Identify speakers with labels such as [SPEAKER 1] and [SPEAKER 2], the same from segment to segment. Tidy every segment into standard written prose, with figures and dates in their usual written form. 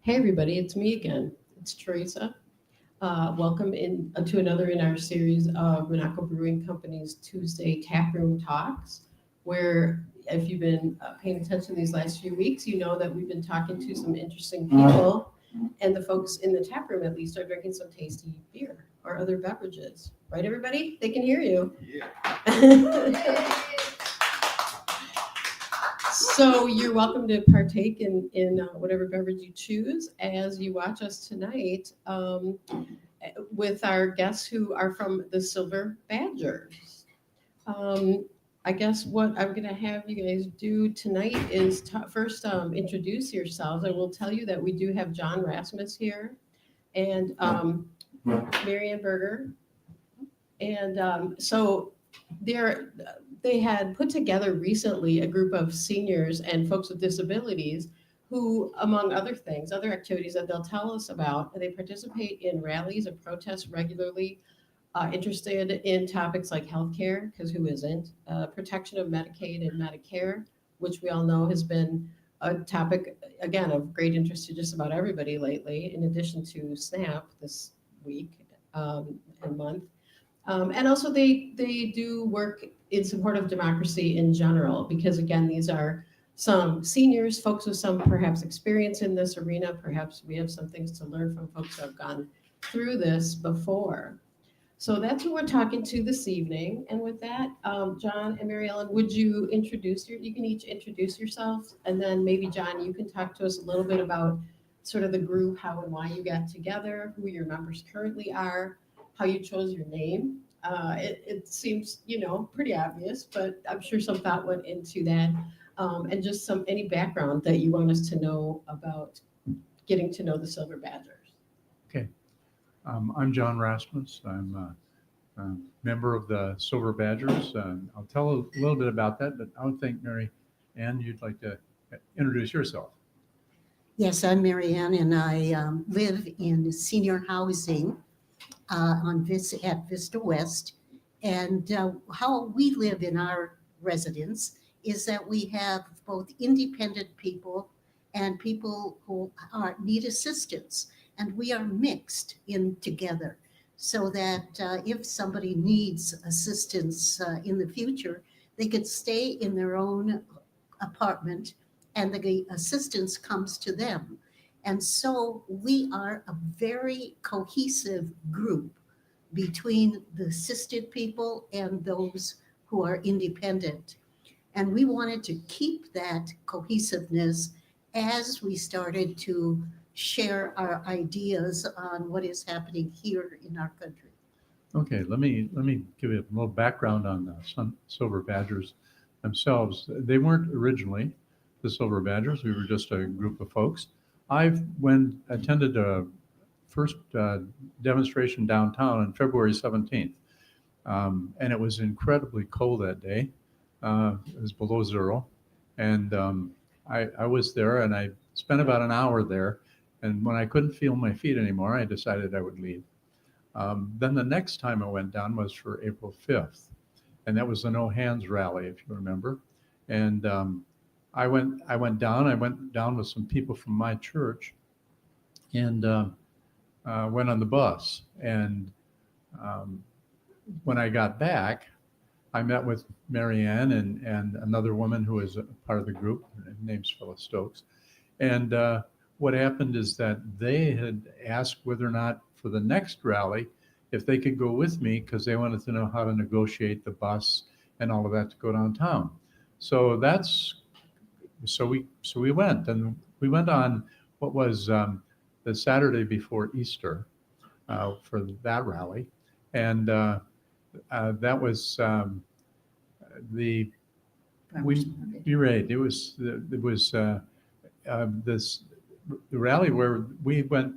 [SPEAKER 1] Hey everybody, it's me again. It's Teresa. Welcome to another in our series of Monaco Brewing Company's Tuesday Taproom Talks, where if you've been paying attention these last few weeks, you know that we've been talking to some interesting people, and the folks in the tap room at least are drinking some tasty beer or other beverages. Right, everybody? They can hear you. Yeah. So you're welcome to partake in whatever beverage you choose as you watch us tonight with our guests who are from the Silver Badgers. Um, I guess what I'm going to have you guys do tonight is first introduce yourselves. I will tell you that we do have John Rasmus here and Marianne Berger. And so they had put together recently a group of seniors and folks with disabilities who, among other things, other activities that they'll tell us about, they participate in rallies and protests regularly, interested in topics like healthcare, because who isn't, protection of Medicaid and Medicare, which we all know has been a topic, again, of great interest to just about everybody lately, in addition to SNAP this week and month. And also they do work in support of democracy in general, because again, these are some seniors, folks with some perhaps experience in this arena. Perhaps we have some things to learn from folks who have gone through this before. So that's who we're talking to this evening. And with that, John and Mary Ellen, would you you can each introduce yourselves, and then maybe John, you can talk to us a little bit about sort of the group, how and why you got together, who your members currently are, how you chose your name. It seems, pretty obvious, but I'm sure some thought went into that. And just any background that you want us to know about getting to know the Silver Badgers.
[SPEAKER 2] Okay. I'm John Rasmus. I'm a member of the Silver Badgers. I'll tell a little bit about that, but I would think, Mary Ann, you'd like to introduce yourself.
[SPEAKER 3] Yes, I'm Mary Ann, and I live in senior housing at Vista West. And how we live in our residence is that we have both independent people and people who need assistance, and we are mixed in together so that if somebody needs assistance in the future, they could stay in their own apartment and the assistance comes to them. And so we are a very cohesive group between the assisted people and those who are independent. And we wanted to keep that cohesiveness as we started to share our ideas on what is happening here in our country.
[SPEAKER 2] Okay, let me give you a little background on the Silver Badgers themselves. They weren't originally the Silver Badgers. We were just a group of folks. Attended a first demonstration downtown on February 17th, and it was incredibly cold that day. It was below zero, and I was there, and I spent about an hour there. And when I couldn't feel my feet anymore, I decided I would leave. Then the next time I went down was for April 5th, and that was the No Hands rally, if you remember. And I went down with some people from my church, and went on the bus. And when I got back, I met with Marianne and another woman who was a part of the group. Her name's Phyllis Stokes. And what happened is that they had asked whether or not for the next rally, if they could go with me, because they wanted to know how to negotiate the bus and all of that to go downtown. So we went, and we went on what was the Saturday before Easter for that rally, and that was you're right. It was the rally where we went,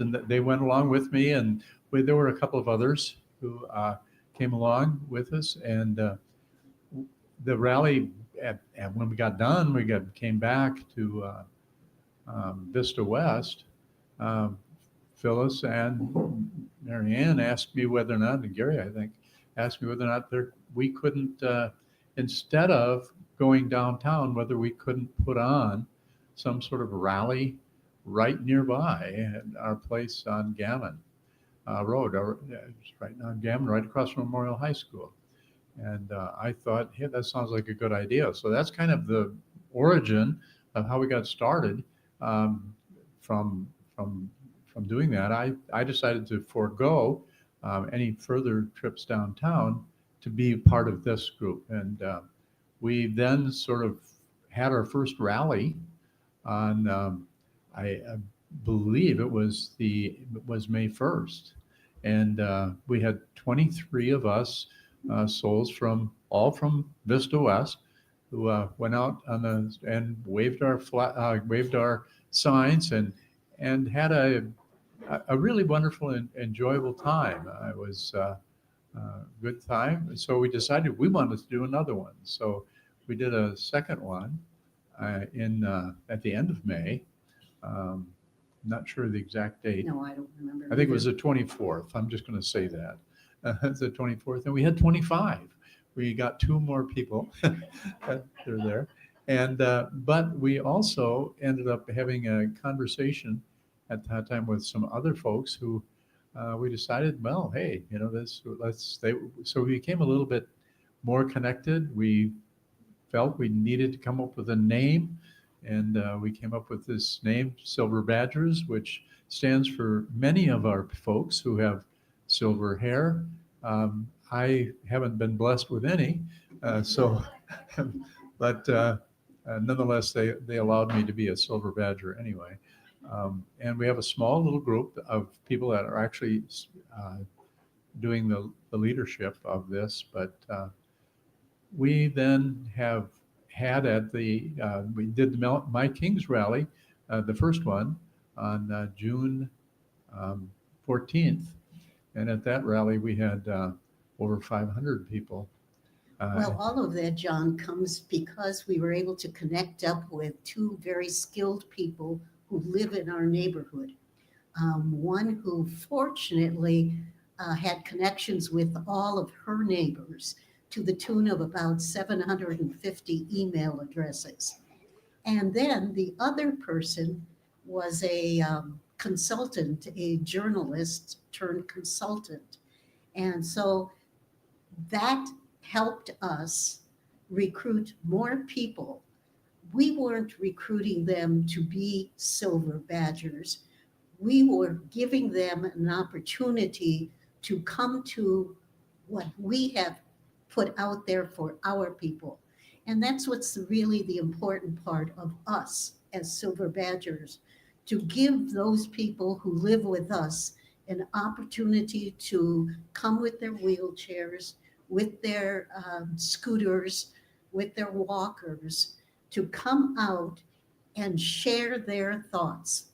[SPEAKER 2] and they went along with me, and there were a couple of others who came along with us, and the rally. When we got done, came back to Vista West. Phyllis and Marianne asked me whether or not, and Gary, I think, asked me whether or not we couldn't, instead of going downtown, whether we couldn't put on some sort of rally right nearby at our place on Gammon Road, it's right on Gammon, right across from Memorial High School. And I thought, hey, that sounds like a good idea. So that's kind of the origin of how we got started. Um, from from from doing that, I decided to forego any further trips downtown to be part of this group. And we then sort of had our first rally on I believe it was May 1st, and we had 23 of us souls from all from Vista West who went out on the and waved our signs and had a really wonderful and enjoyable time. It was good time. So we decided we wanted to do another one. So we did a second one in at the end of May. Um, Not sure the exact date.
[SPEAKER 3] No, I don't remember.
[SPEAKER 2] I think it was the 24th. I'm just going to say that. It's the 24th, and we had 25. We got two more people. They're there. And but we also ended up having a conversation at that time with some other folks who we decided, well, hey, so we became a little bit more connected. We felt we needed to come up with a name, and we came up with this name, Silver Badgers, which stands for many of our folks who have silver hair. I haven't been blessed with any, so, but nonetheless, they allowed me to be a Silver Badger anyway. And we have a small little group of people that are actually doing the leadership of this, but we then have had we did the My Kings rally, the first one on June 14th. And at that rally, we had over 500 people.
[SPEAKER 3] Well, all of that, John, comes because we were able to connect up with two very skilled people who live in our neighborhood. One who fortunately had connections with all of her neighbors to the tune of about 750 email addresses. And then the other person was a consultant, a journalist turned consultant. And so that helped us recruit more people. We weren't recruiting them to be Silver Badgers. We were giving them an opportunity to come to what we have put out there for our people. And that's what's really the important part of us as Silver Badgers, to give those people who live with us an opportunity to come with their wheelchairs, with their scooters, with their walkers, to come out and share their thoughts.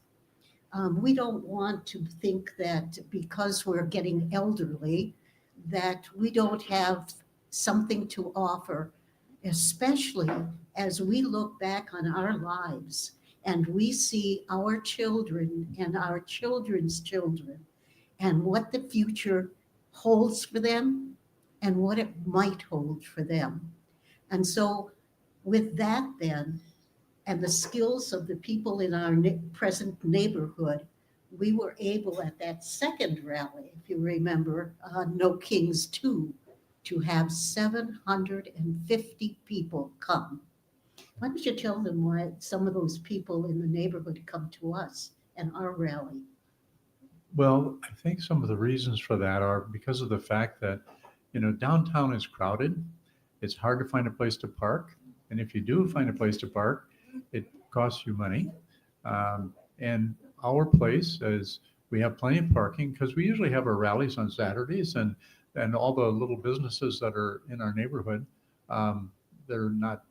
[SPEAKER 3] We don't want to think that because we're getting elderly, that we don't have something to offer, especially as we look back on our lives and we see our children and our children's children and what the future holds for them and what it might hold for them. And so, with that, then, and the skills of the people in our present neighborhood, we were able at that second rally, if you remember, No Kings 2, to have 750 people come. Why don't you tell them why some of those people in the neighborhood come to us and our rally?
[SPEAKER 2] Well, I think some of the reasons for that are because of the fact that, downtown is crowded. It's hard to find a place to park. And if you do find a place to park, it costs you money. And our place is, we have plenty of parking because we usually have our rallies on Saturdays, and all the little businesses that are in our neighborhood, they're not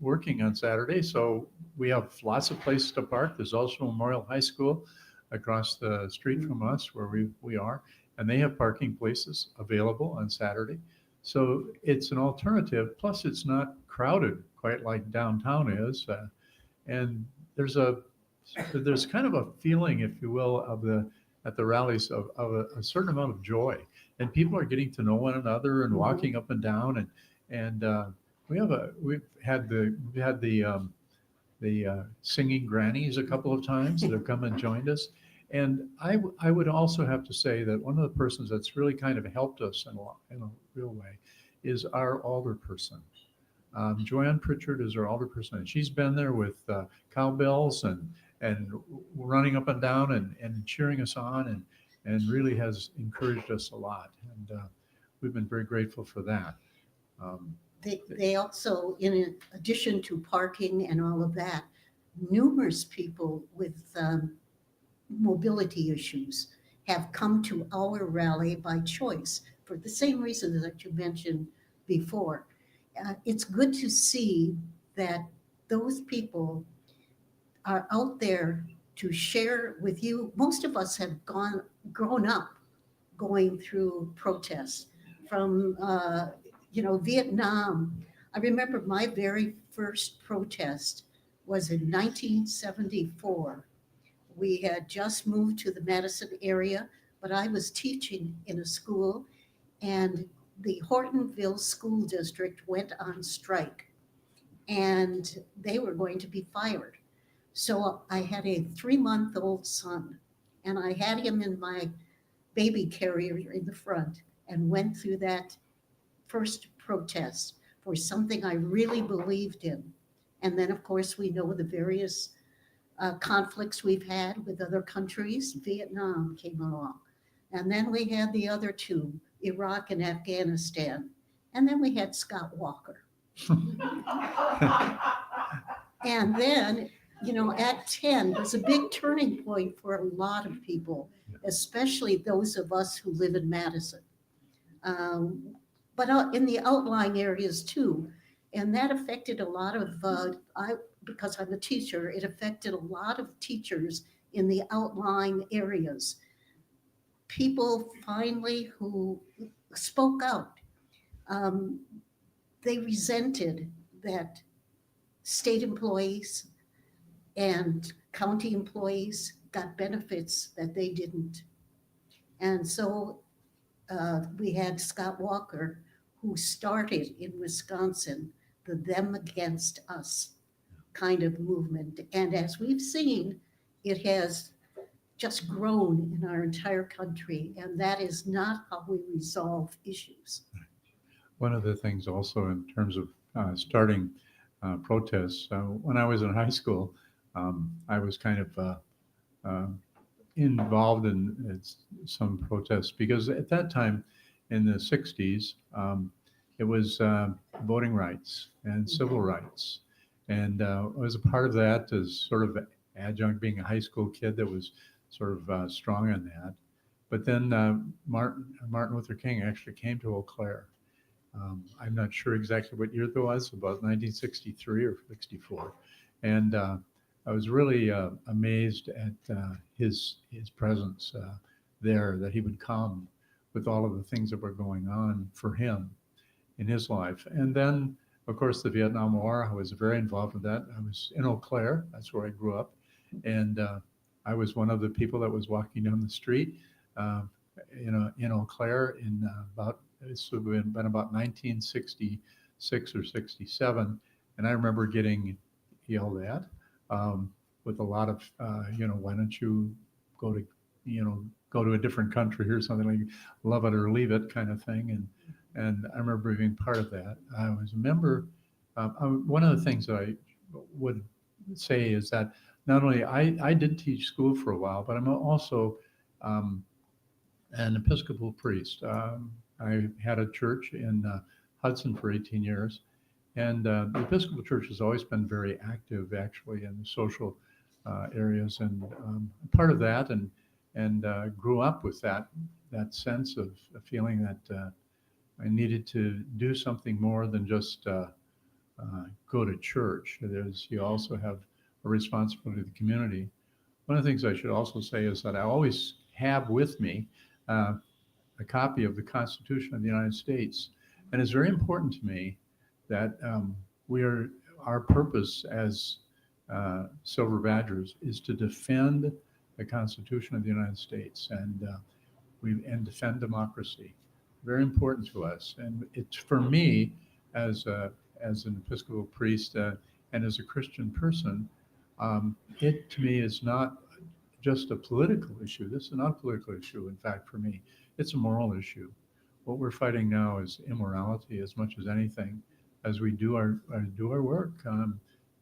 [SPEAKER 2] working on Saturday. So we have lots of places to park. There's also Memorial High School across the street from us where we are, and they have parking places available on Saturday. So it's an alternative. Plus, it's not crowded quite like downtown is, and there's kind of a feeling, if you will, at the rallies of a certain amount of joy, and people are getting to know one another and walking up and down, and we've had the singing grannies a couple of times that have come and joined us. And I would also have to say that one of the persons that's really kind of helped us in a real way is our alderperson. Joanne Pritchard is our alderperson, and she's been there with cowbells and running up and down and cheering us on and really has encouraged us a lot. And we've been very grateful for that.
[SPEAKER 3] They also, in addition to parking and all of that, numerous people with mobility issues have come to our rally by choice for the same reason that you mentioned before. It's good to see that those people are out there to share with you. Most of us have grown up going through protests from, Vietnam. I remember my very first protest was in 1974. We had just moved to the Madison area, but I was teaching in a school, and the Hortonville School District went on strike, and they were going to be fired. So I had a 3-month-old son, and I had him in my baby carrier in the front and went through that first protest for something I really believed in. And then, of course, we know the various conflicts we've had with other countries. Vietnam came along. And then we had the other two, Iraq and Afghanistan. And then we had Scott Walker. And then, at 10 was a big turning point for a lot of people, especially those of us who live in Madison. But in the outlying areas too. And that affected a lot of, because I'm a teacher, it affected a lot of teachers in the outlying areas. People finally who spoke out, they resented that state employees and county employees got benefits that they didn't. And so we had Scott Walker, who started in Wisconsin the them against us kind of movement. And as we've seen, it has just grown in our entire country. And that is not how we resolve issues.
[SPEAKER 2] One of the things also in terms of starting protests, when I was in high school, I was kind of involved in some protests because at that time in the 60s, it was voting rights and civil rights. And I was a part of that as sort of adjunct, being a high school kid that was sort of strong on that. But then Martin Luther King actually came to Eau Claire. I'm not sure exactly what year that was, about 1963 or 64. And I was really amazed at his presence there, that he would come with all of the things that were going on for him in his life. And then, of course, the Vietnam War, I was very involved with that. I was in Eau Claire, that's where I grew up. And I was one of the people that was walking down the street, in Eau Claire in this would have been about 1966 or 67. And I remember getting yelled at with a lot of, why don't you go to a different country or something, like love it or leave it kind of thing. And I remember being part of that. I was a member. One of the things that I would say is that not only I did teach school for a while, but I'm also an Episcopal priest. I had a church in Hudson for 18 years. And the Episcopal Church has always been very active, actually, in the social areas, and part of that, and grew up with that sense of a feeling that I needed to do something more than just go to church. You also have a responsibility to the community. One of the things I should also say is that I always have with me a copy of the Constitution of the United States, and it's very important to me that our purpose as Silver Badgers is to defend the Constitution of the United States and defend democracy. Very important to us, and it's for me as an Episcopal priest and And as a Christian person, it to me is not just a political issue. This is not a political issue. In fact, for me, it's a moral issue. What we're fighting now is immorality as much as anything, as we do our work,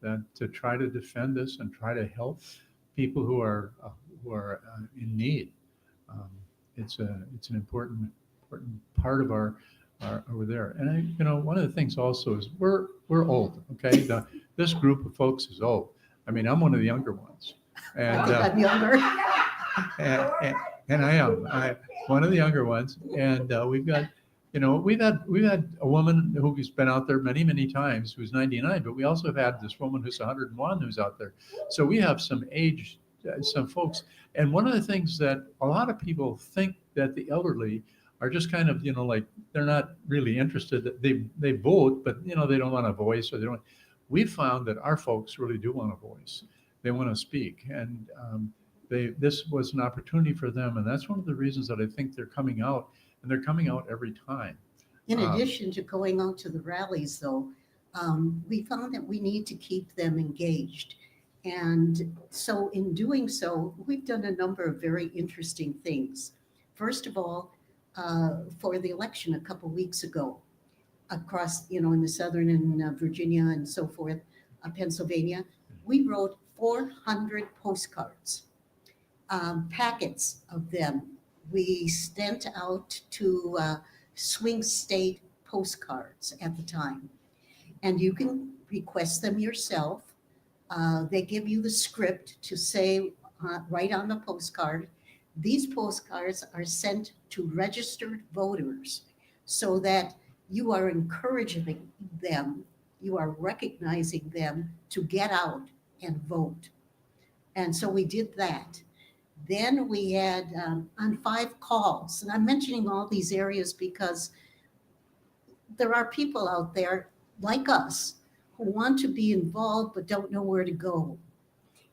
[SPEAKER 2] that to try to defend this and try to help people who are in need. It's an important part of our over there. And one of the things also is we're old. Okay, this group of folks is old. I mean, I'm one of the younger ones, and
[SPEAKER 3] I think I'm younger.
[SPEAKER 2] and I am one of the younger ones. And we've got, we've had a woman who's been out there many times who's 99, but we also have had this woman who's 101 who's out there. So we have some age, some folks. And one of the things that a lot of people think that the elderly are just kind of, like they're not really interested. They vote, but they don't want a voice, or they don't. We found that our folks really do want a voice. They want to speak, and this was an opportunity for them, and that's one of the reasons that I think they're coming out, and they're coming out every time.
[SPEAKER 3] In addition to going out to the rallies, though, we found that we need to keep them engaged. And so in doing so, we've done a number of very interesting things. First of all, for the election a couple weeks ago, across, in the southern and Virginia and so forth, Pennsylvania, we wrote 400 postcards, packets of them. We sent out to swing state postcards at the time, and you can request them yourself. They give you the script to say right on the postcard. These postcards are sent to registered voters so that you are encouraging them, you are recognizing them to get out and vote. And so we did that. Then we had on 5 calls, and I'm mentioning all these areas because there are people out there like us who want to be involved but don't know where to go.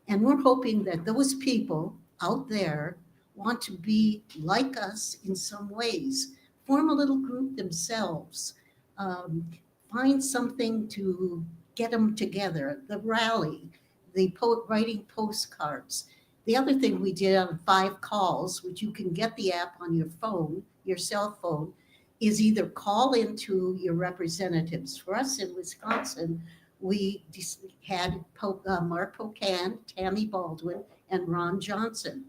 [SPEAKER 3] And we're hoping that those people out there want to be like us in some ways, form a little group themselves, find something to get them together, the rally, the writing postcards. The other thing we did on 5 calls, which you can get the app on your phone, your cell phone, is either call into your representatives. For us in Wisconsin, we had Mark Pocan, Tammy Baldwin, and Ron Johnson.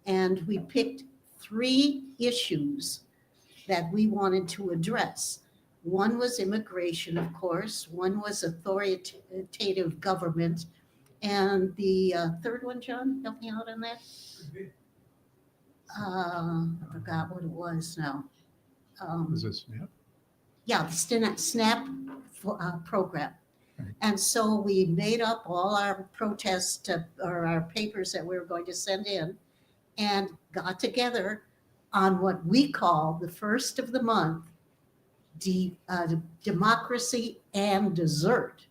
[SPEAKER 3] And we picked 3 issues that we wanted to address. One was immigration, of course. One was authoritative government. And the third one, John, help me out on that. I forgot what it was now.
[SPEAKER 2] Was it SNAP?
[SPEAKER 3] Yeah, the SNAP program. Right. And so we made up all our protest or our papers that we were going to send in and got together on what we call the first of the month, democracy and dessert.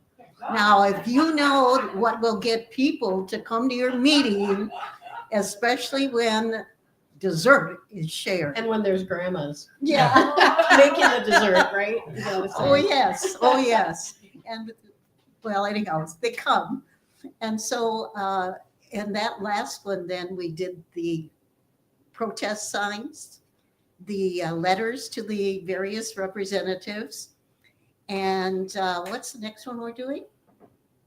[SPEAKER 3] Now, if you know what will get people to come to your meeting, especially when dessert is shared.
[SPEAKER 1] And when there's grandmas.
[SPEAKER 3] Yeah.
[SPEAKER 1] Making the dessert, right?
[SPEAKER 3] Oh, yes. Oh, yes. And, well, anyhow, they come. And so, and that last one, then we did the protest signs, the letters to the various representatives. And what's the next one we're doing?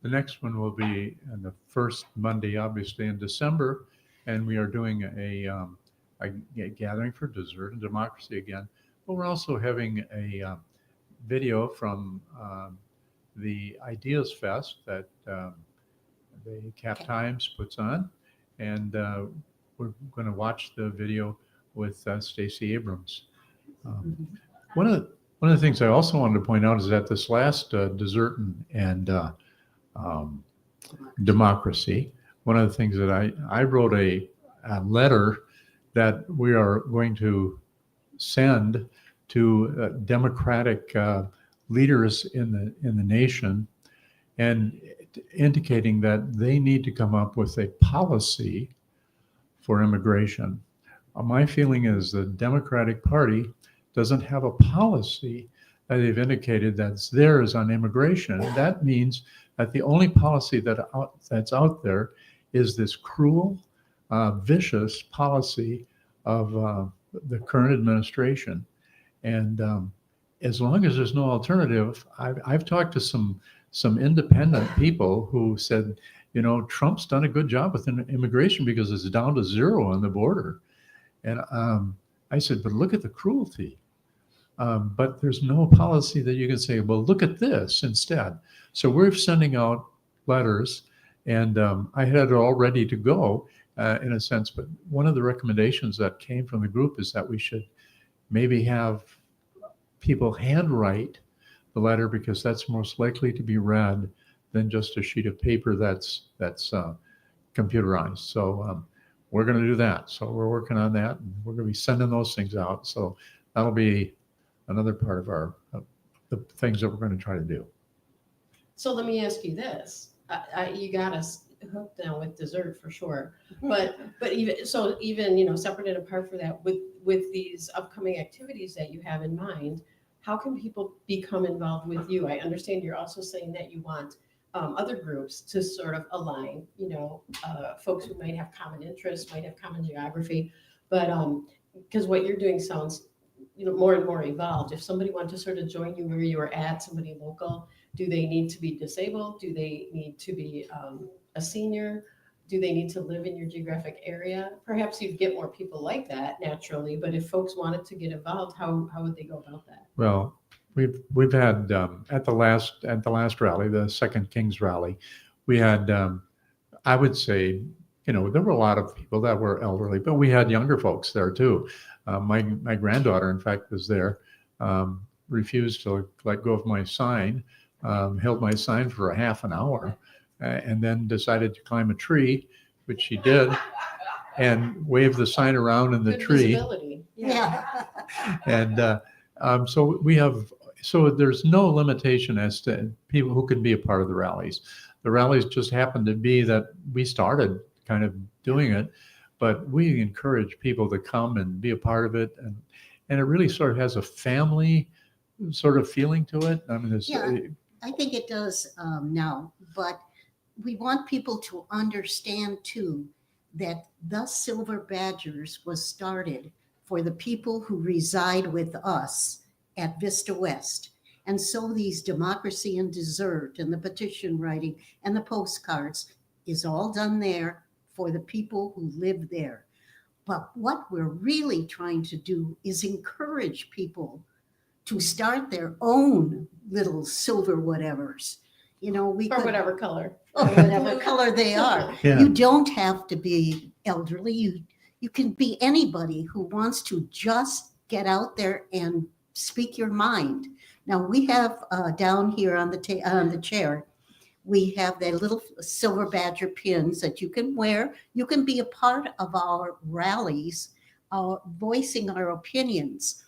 [SPEAKER 2] The next one will be on the first Monday, obviously, in December. And we are doing a gathering for dessert and democracy again. But we're also having a video from the Ideas Fest that the Cap Times puts on. And we're going to watch the video with Stacey Abrams. One of the things I also wanted to point out is that this last dessert and democracy, one of the things that I wrote a letter that we are going to send to Democratic leaders in the nation, and indicating that they need to come up with a policy for immigration. My feeling is the Democratic Party doesn't have a policy that they've indicated that's theirs on immigration. That means that the only policy that's out there is this cruel, vicious policy of the current administration. And as long as there's no alternative, I've talked to some independent people who said, Trump's done a good job with immigration because it's down to 0 on the border. And I said, but look at the cruelty. But there's no policy that you can say, well, look at this instead. So we're sending out letters, and I had it all ready to go in a sense. But one of the recommendations that came from the group is that we should maybe have people handwrite the letter, because that's most likely to be read than just a sheet of paper that's computerized. So we're going to do that. So we're working on that, and we're going to be sending those things out. So that'll be another part of the things that we're going to try to do.
[SPEAKER 1] So let me ask you this: you got us hooked now with dessert for sure, but even separate and apart from that, with these upcoming activities that you have in mind, how can people become involved with you? I understand you're also saying that you want other groups to sort of align, folks who might have common interests, might have common geography, but because what you're doing sounds more and more evolved. If somebody wanted to sort of join you where you were at, somebody local, do they need to be disabled? Do they need to be a senior? Do they need to live in your geographic area? Perhaps you'd get more people like that naturally, but if folks wanted to get involved, how would they go about that?
[SPEAKER 2] Well, we've had at the last rally, the Second Kings rally, we had I would say, there were a lot of people that were elderly, but we had younger folks there too. My granddaughter, in fact, was there. Refused to let go of my sign, held my sign for a half an hour, and then decided to climb a tree, which she did, and waved the sign around in the
[SPEAKER 1] Good
[SPEAKER 2] tree.
[SPEAKER 1] visibility.
[SPEAKER 3] Yeah.
[SPEAKER 2] And so there's no limitation as to people who can be a part of the rallies. The rallies just happened to be that we started kind of doing it, but we encourage people to come and be a part of it. And it really sort of has a family sort of feeling to it. I mean,
[SPEAKER 3] I think it does now, but we want people to understand too that the Silver Badgers was started for the people who reside with us at Vista West. And so these democracy and dessert and the petition writing and the postcards is all done there for the people who live there. But what we're really trying to do is encourage people to start their own little silver whatevers.
[SPEAKER 1] Or whatever color.
[SPEAKER 3] Or whatever color they are.
[SPEAKER 2] Yeah.
[SPEAKER 3] You don't have to be elderly. You can be anybody who wants to just get out there and speak your mind. Now we have down here on the chair, we have the little silver badger pins that you can wear. You can be a part of our rallies, voicing our opinions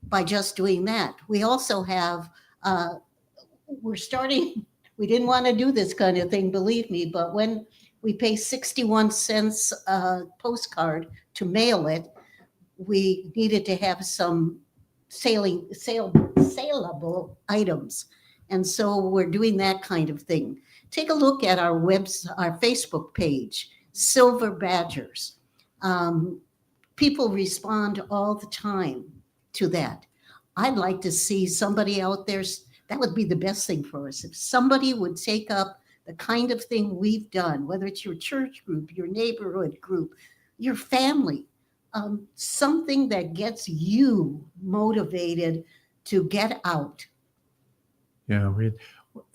[SPEAKER 3] by just doing that. We also have, we didn't want to do this kind of thing, believe me, but when we pay 61 cents a postcard to mail it, we needed to have some saleable items. And so we're doing that kind of thing. Take a look at our Facebook page, Silver Badgers. People respond all the time to that. I'd like to see somebody out there. That would be the best thing for us. If somebody would take up the kind of thing we've done, whether it's your church group, your neighborhood group, your family, something that gets you motivated to get out.
[SPEAKER 2] Yeah,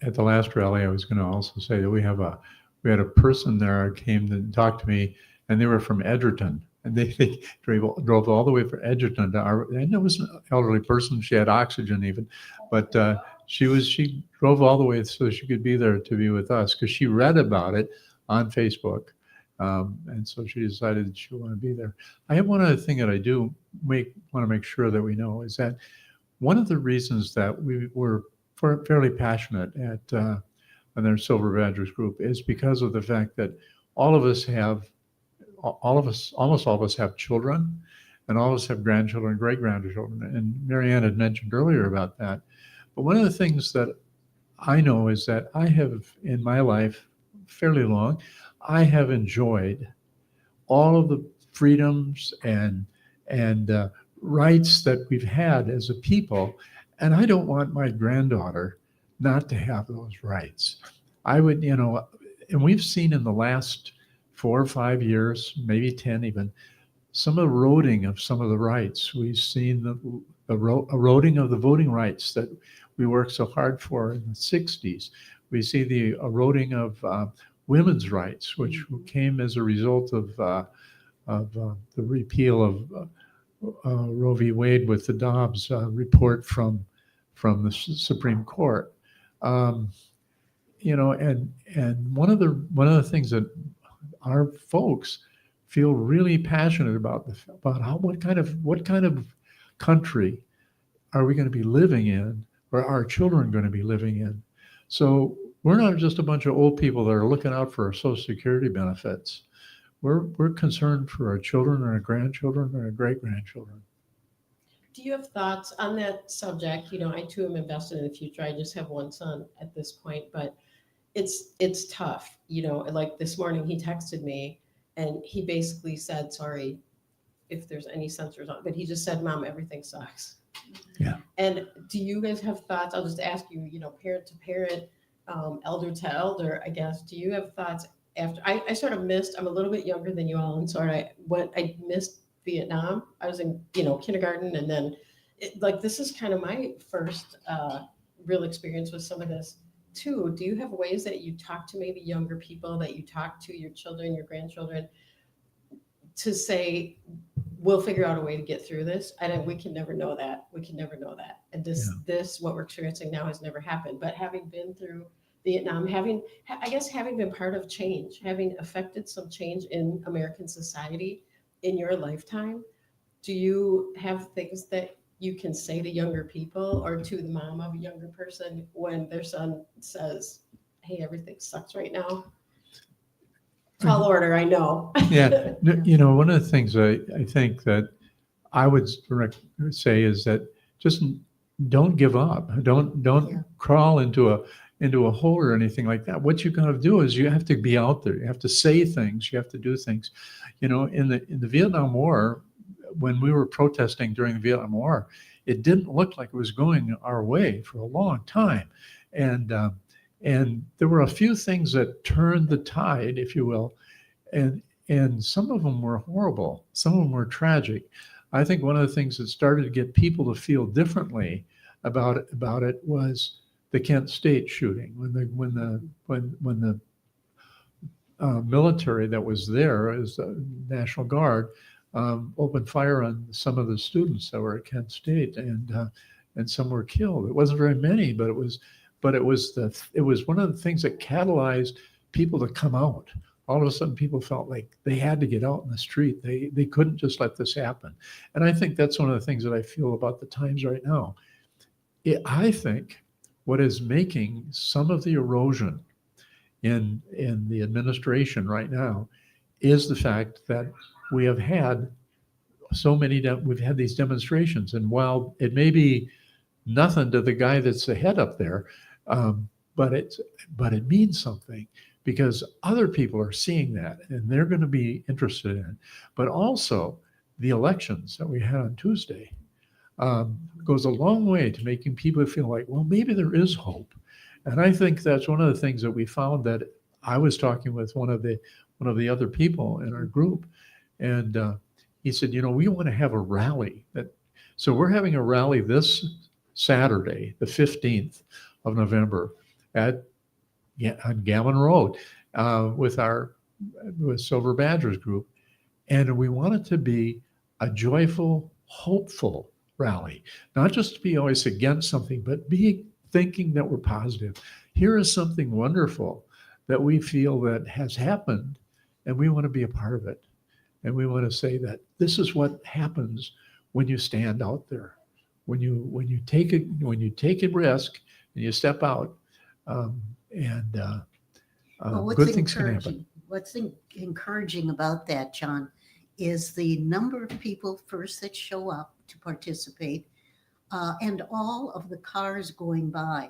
[SPEAKER 2] at the last rally, I was going to also say that we had a person there who came to talk to me, and they were from Edgerton, and they drove all the way from Edgerton to and it was an elderly person. She had oxygen even, but she drove all the way so she could be there to be with us because she read about it on Facebook, and so she decided that she wanted to be there. I have one other thing that I do want to make sure that we know is that one of the reasons that we were fairly passionate at their Silver Badgers group is because of the fact that almost all of us have children, and all of us have grandchildren, great grandchildren. And Marianne had mentioned earlier about that. But one of the things that I know is that I have in my life, fairly long, I have enjoyed all of the freedoms and rights that we've had as a people, and I don't want my granddaughter not to have those rights. I would, and we've seen in the last 4 or 5 years, maybe 10 even, some eroding of some of the rights. We've seen the eroding of the voting rights that we worked so hard for in the 60s. We see the eroding of women's rights, which came as a result of the repeal of Roe v. Wade with the Dobbs report from the Supreme Court. And one of the things that our folks feel really passionate about what kind of country are we going to be living in, or are our children going to be living in? So we're not just a bunch of old people that are looking out for our Social Security benefits. We're concerned for our children and our grandchildren and our great-grandchildren.
[SPEAKER 1] Do you have thoughts on that subject? I too am invested in the future. I just have one son at this point, but it's tough. Like this morning he texted me and he basically said, sorry if there's any censors on, but he just said, Mom, everything sucks.
[SPEAKER 2] Yeah.
[SPEAKER 1] And do you guys have thoughts? I'll just ask you, parent to parent, elder to elder, I guess. Do you have thoughts after I sort of missed, I'm a little bit younger than you all, and I missed Vietnam. I was in, kindergarten, and then this is kind of my first real experience with some of this too. Do you have ways that you talk to maybe younger people, that you talk to your children, your grandchildren, to say, we'll figure out a way to get through this? We can never know that. And this, what we're experiencing now has never happened. But having been through Vietnam, having been part of change, having affected some change in American society in your lifetime, do you have things that you can say to younger people or to the mom of a younger person when their son says, hey, everything sucks right now? Tall order, I know.
[SPEAKER 2] Yeah. One of the things I think that I would say is that just don't give up. Don't crawl into a hole or anything like that. What you got to do is you have to be out there. You have to say things. You have to do things. In the Vietnam War, when we were protesting during the Vietnam War, it didn't look like it was going our way for a long time, and there were a few things that turned the tide, if you will, and some of them were horrible. Some of them were tragic. I think one of the things that started to get people to feel differently about it was the Kent State shooting, when the military that was there as the National Guard opened fire on some of the students that were at Kent State, and some were killed. It wasn't very many, but it was one of the things that catalyzed people to come out. All of a sudden, people felt like they had to get out in the street. They couldn't just let this happen. And I think that's one of the things that I feel about the times right now. I think what is making some of the erosion in the administration right now is the fact that we have had we've had these demonstrations. And while it may be nothing to the guy that's the head up there, but it means something, because other people are seeing that and they're going to be interested in it. But also the elections that we had on Tuesday goes a long way to making people feel like, well, maybe there is hope. And I think that's one of the things that we found. That I was talking with one of the other people in our group, and he said, we want to have a rally. So we're having a rally this Saturday, the 15th of November, on Gammon Road, with Silver Badgers group, and we want it to be a joyful, hopeful rally, not just to be always against something, but be thinking that we're positive. Here is something wonderful that we feel that has happened, and we want to be a part of it. And we want to say that this is what happens when you stand out there, when you take a risk and you step out, good things can happen.
[SPEAKER 3] What's encouraging about that, John, is the number of people first that show up to participate, and all of the cars going by.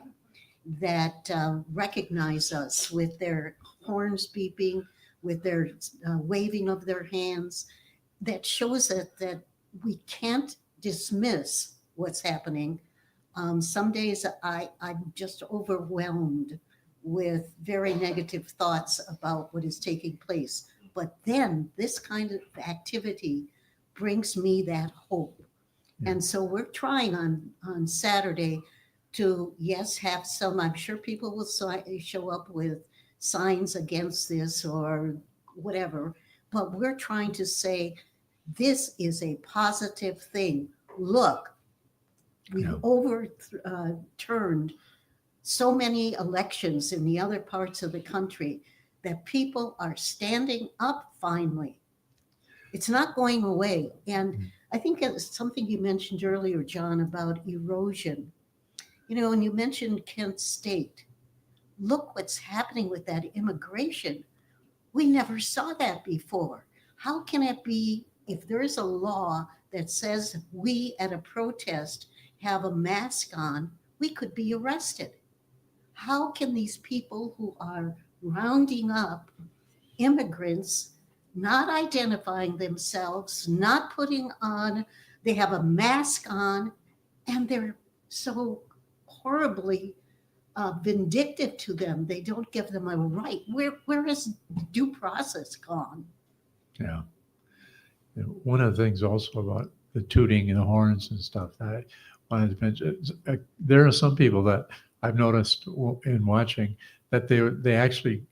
[SPEAKER 3] that recognize us with their horns beeping, with their waving of their hands, that shows that we can't dismiss what's happening. Some days I'm just overwhelmed with very negative thoughts about what is taking place. But then this kind of activity brings me that hope.
[SPEAKER 2] Yeah.
[SPEAKER 3] And so we're trying on Saturday to, yes, have some, I'm sure people will show up with signs against this or whatever, but we're trying to say, this is a positive thing. Look, we've
[SPEAKER 2] Yeah.
[SPEAKER 3] overturned so many elections in the other parts of the country that people are standing up finally. It's not going away. And
[SPEAKER 2] Mm.
[SPEAKER 3] I think it's something you mentioned earlier, John, about erosion. You know, when you mentioned Kent State, look what's happening with that immigration. We never saw that before. How can it be if there is a law that says we at a protest have a mask on, we could be arrested? How can these people who are rounding up immigrants, not identifying themselves, not putting on, they have a mask on, and they're so horribly vindictive to them? They don't give them a right. Where is due process gone?
[SPEAKER 2] Yeah. One of the things also about the tooting and the horns and stuff that I wanted to mention is, there are some people that I've noticed in watching that they actually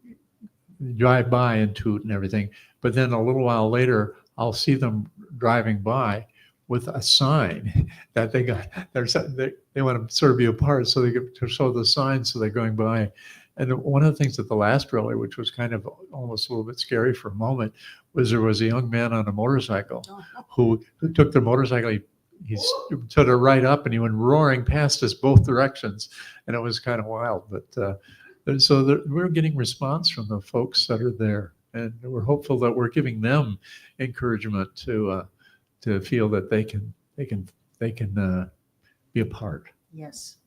[SPEAKER 2] drive by and toot and everything, but then a little while later I'll see them driving by with a sign that they want to sort of be a part, so they get to show the sign, so they're going by. And one of the things at the last rally, which was kind of almost a little bit scary for a moment, was there was a young man on a motorcycle who took the motorcycle. He stood it right up and he went roaring past us both directions, and it was kind of wild. But so we're getting response from the folks that are there, and we're hopeful that we're giving them encouragement to feel that they can be a part.
[SPEAKER 3] Yes.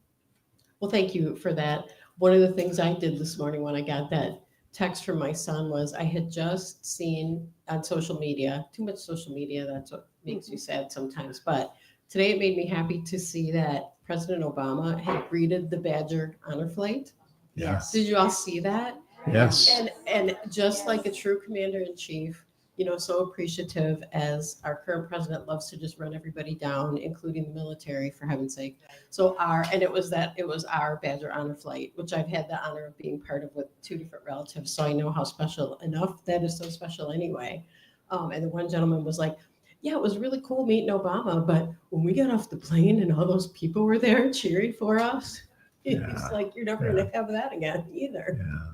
[SPEAKER 1] Well, thank you for that. One of the things I did this morning when I got that text from my son was I had just seen on social media, too much social media, that's what makes you sad sometimes. But today it made me happy to see that President Obama had greeted the Badger honor flight.
[SPEAKER 3] Yes.
[SPEAKER 1] Did you all see that?
[SPEAKER 2] Yes.
[SPEAKER 1] And just like a true commander in chief, you know, so appreciative as our current president loves to just run everybody down, including the military, for heaven's sake. So it was our Badger honor flight, which I've had the honor of being part of with two different relatives. So I know how special enough that is, so special anyway. And the one gentleman was like, yeah, it was really cool meeting Obama, but when we got off the plane and all those people were there cheering for us, it's
[SPEAKER 2] Yeah.
[SPEAKER 1] like, you're never going to have that again either.
[SPEAKER 2] Yeah.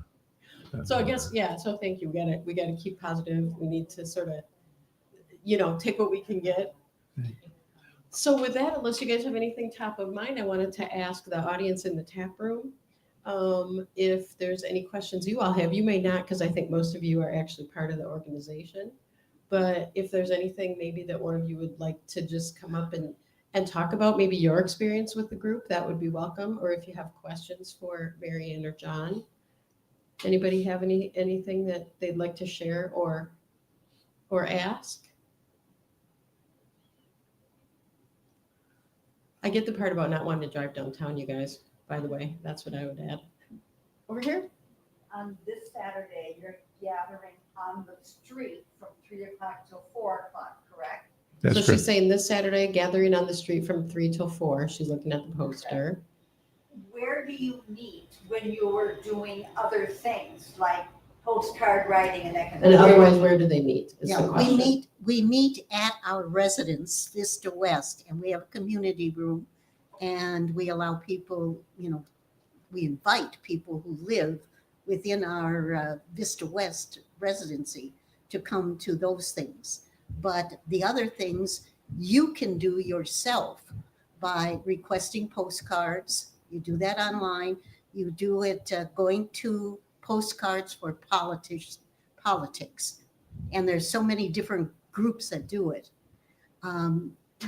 [SPEAKER 1] So I guess, yeah, so thank you. We gotta keep positive. We need to sort of, take what we can get. So with that, unless you guys have anything top of mind, I wanted to ask the audience in the tap room if there's any questions you all have. You may not, because I think most of you are actually part of the organization. But if there's anything maybe that one of you would like to just come up and talk about, maybe your experience with the group, that would be welcome. Or if you have questions for Mary Ann or John. Anybody have anything that they'd like to share or ask? I get the part about not wanting to drive downtown, you guys, by the way. That's what I would add. Over here?
[SPEAKER 4] On this Saturday, you're gathering on the street from 3 o'clock till 4 o'clock, correct?
[SPEAKER 2] That's
[SPEAKER 1] So
[SPEAKER 2] great.
[SPEAKER 1] she's saying this Saturday, gathering on the street from 3 till 4. She's looking at the poster.
[SPEAKER 4] Where do you meet when you're doing other things like postcard writing and that kind of
[SPEAKER 1] And
[SPEAKER 4] thing?
[SPEAKER 1] otherwise, where do they meet? Is the
[SPEAKER 3] Yeah,
[SPEAKER 1] question.
[SPEAKER 3] we meet at our residence, Vista West, and we have a community room, and we allow people, we invite people who live within our Vista West residency to come to those things. But the other things you can do yourself by requesting postcards. You do that online. You do it going to postcards for politics. And there's so many different groups that do it.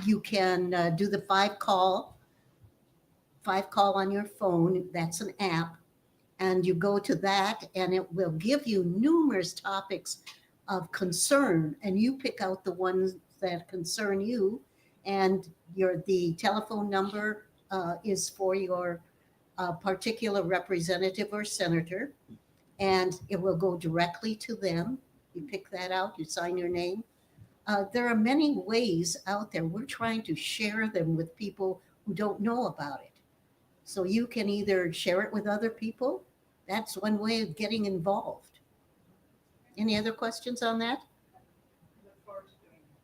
[SPEAKER 3] You can do the 5 call 5Call on your phone. That's an app. And you go to that and it will give you numerous topics of concern, and you pick out the ones that concern you. And the telephone number is for your particular representative or senator, and it will go directly to them. You pick that out, you sign your name. There are many ways out there. We're trying to share them with people who don't know about it. So you can either share it with other people. That's one way of getting involved. Any other questions on that?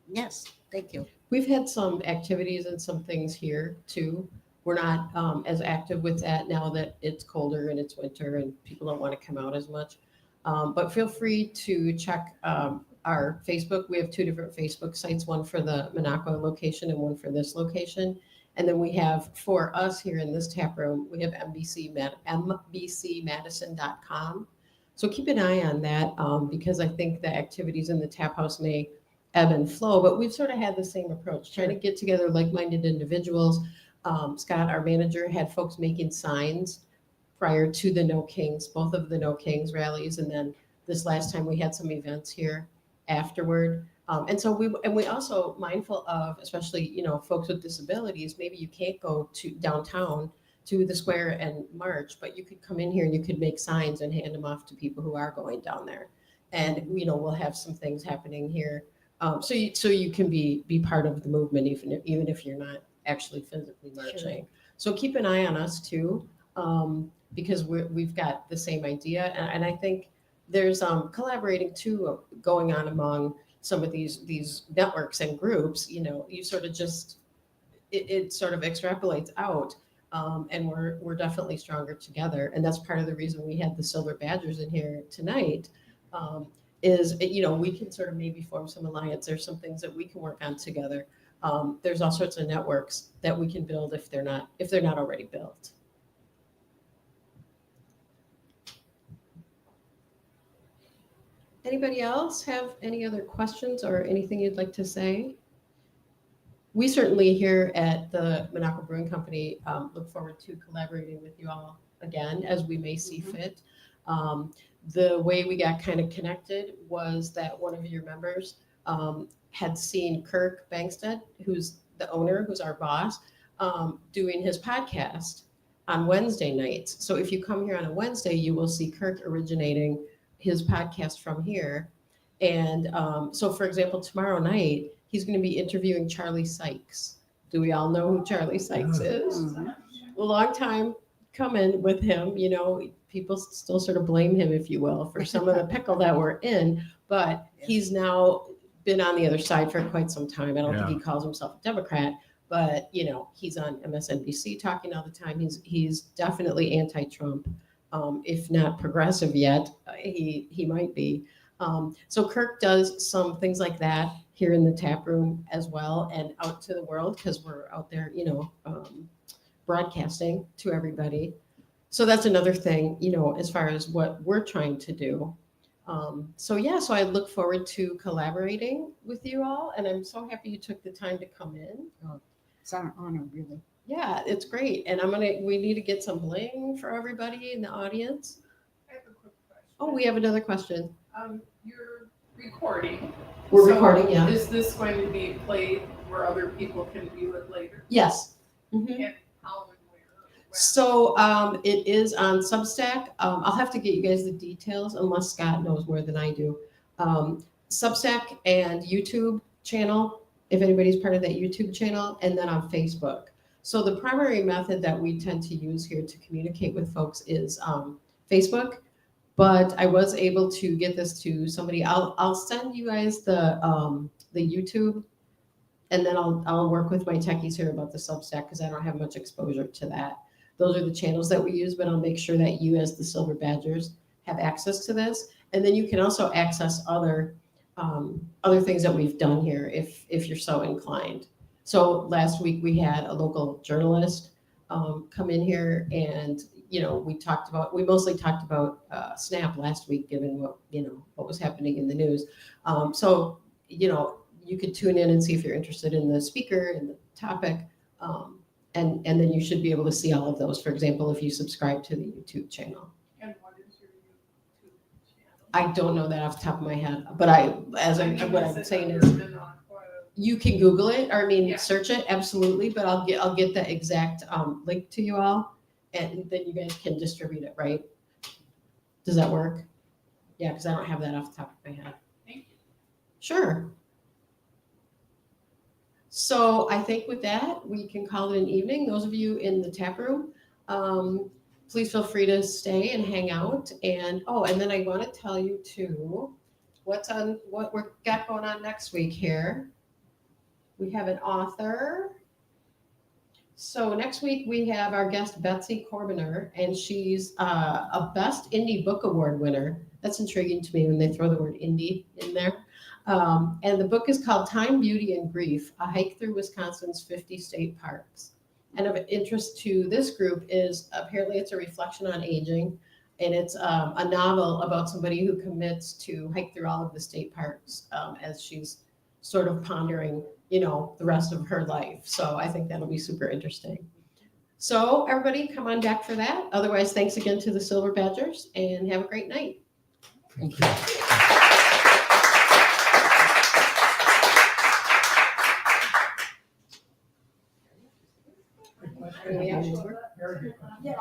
[SPEAKER 3] Yes, thank you.
[SPEAKER 1] We've had some activities and some things here too. We're not as active with that now that it's colder and it's winter and people don't want to come out as much. But feel free to check our Facebook. We have 2 different Facebook sites, one for the Minocqua location and one for this location. And then we have, for us here in this tap room, we have mbcmadison.com. So keep an eye on that because I think the activities in the tap house may ebb and flow, but we've sort of had the same approach, trying to get together like-minded individuals. Scott, our manager, had folks making signs prior to the No Kings, both of the No Kings rallies, and then this last time we had some events here afterward. And so we also mindful of, especially, folks with disabilities, maybe you can't go to downtown to the square and march, but you could come in here and you could make signs and hand them off to people who are going down there. And, we'll have some things happening here. So you can be part of the movement, even if you're not actually physically marching. Sure. So keep an eye on us too, because we've got the same idea. And I think there's collaborating too going on among some of these networks and groups. You sort of just, it sort of extrapolates out. And we're definitely stronger together. And that's part of the reason we had the Silver Badgers in here tonight. Is we can sort of maybe form some alliance. There's some things that we can work on together. There's all sorts of networks that we can build if they're not already built. Anybody else have any other questions or anything you'd like to say? We certainly here at the Minocqua Brewing Company look forward to collaborating with you all again as we may see fit. The way we got kind of connected was that one of your members had seen Kirk Bangstead, who's the owner, who's our boss, doing his podcast on Wednesday nights. So if you come here on a Wednesday, you will see Kirk originating his podcast from here. And so, for example, tomorrow night, he's going to be interviewing Charlie Sykes. Do we all know who Charlie Sykes is?
[SPEAKER 3] Mhm.
[SPEAKER 1] A long time coming with him, people still sort of blame him, if you will, for some of the pickle that we're in, but he's now been on the other side for quite some time. I don't think he calls himself a Democrat, but he's on MSNBC talking all the time. He's definitely anti-Trump, if not progressive yet. He might be. So Kirk does some things like that here in the tap room as well, and out to the world because we're out there, broadcasting to everybody. So that's another thing, as far as what we're trying to do. So I look forward to collaborating with you all, and I'm so happy you took the time to come in.
[SPEAKER 3] It's our honor, really.
[SPEAKER 1] Yeah, it's great. And we need to get some bling for everybody in the audience.
[SPEAKER 5] I have a quick question.
[SPEAKER 1] Oh, we have another question.
[SPEAKER 5] You're recording.
[SPEAKER 1] We're
[SPEAKER 5] So
[SPEAKER 1] recording, yeah.
[SPEAKER 5] Is this going to be played where other people can view it later?
[SPEAKER 1] Yes. Mm-hmm.
[SPEAKER 5] And how and where?
[SPEAKER 1] So it is on Substack. I'll have to get you guys the details unless Scott knows more than I do. Substack and YouTube channel, if anybody's part of that YouTube channel, and then on Facebook. So the primary method that we tend to use here to communicate with folks is Facebook. But I was able to get this to somebody. I'll send you guys the YouTube, and then I'll work with my techies here about the Substack because I don't have much exposure to that. Those are the channels that we use, but I'll make sure that you, as the Silver Badgers, have access to this. And then you can also access other things that we've done here if you're so inclined. So last week we had a local journalist come in here, and we mostly talked about SNAP last week, given what was happening in the news. So you could tune in and see if you're interested in the speaker and the topic. And then you should be able to see all of those. For example, if you subscribe to the YouTube channel.
[SPEAKER 5] And what is your YouTube channel?
[SPEAKER 1] I don't know that off the top of my head, but what I'm saying is, you can Google it, or I mean,
[SPEAKER 5] Yeah.
[SPEAKER 1] search it, absolutely, but I'll get the exact link to you all, and then you guys can distribute it, right? Does that work? Yeah, because I don't have that off the top of my head.
[SPEAKER 5] Thank you.
[SPEAKER 1] Sure. So I think with that, we can call it an evening. Those of you in the tap room, please feel free to stay and hang out. And and then I want to tell you too, what we're got going on next week here. We have an author. So next week we have our guest Betsy Corbiner, and she's a Best Indie Book Award winner. That's intriguing to me when they throw the word indie in there. And the book is called Time, Beauty, and Grief, A Hike Through Wisconsin's 50 State Parks. And of interest to this group is apparently it's a reflection on aging, and it's a novel about somebody who commits to hike through all of the state parks as she's sort of pondering, the rest of her life. So I think that'll be super interesting. So everybody come on back for that. Otherwise, thanks again to the Silver Badgers, and have a great night.
[SPEAKER 3] Thank you.
[SPEAKER 1] Yeah.
[SPEAKER 4] Yeah.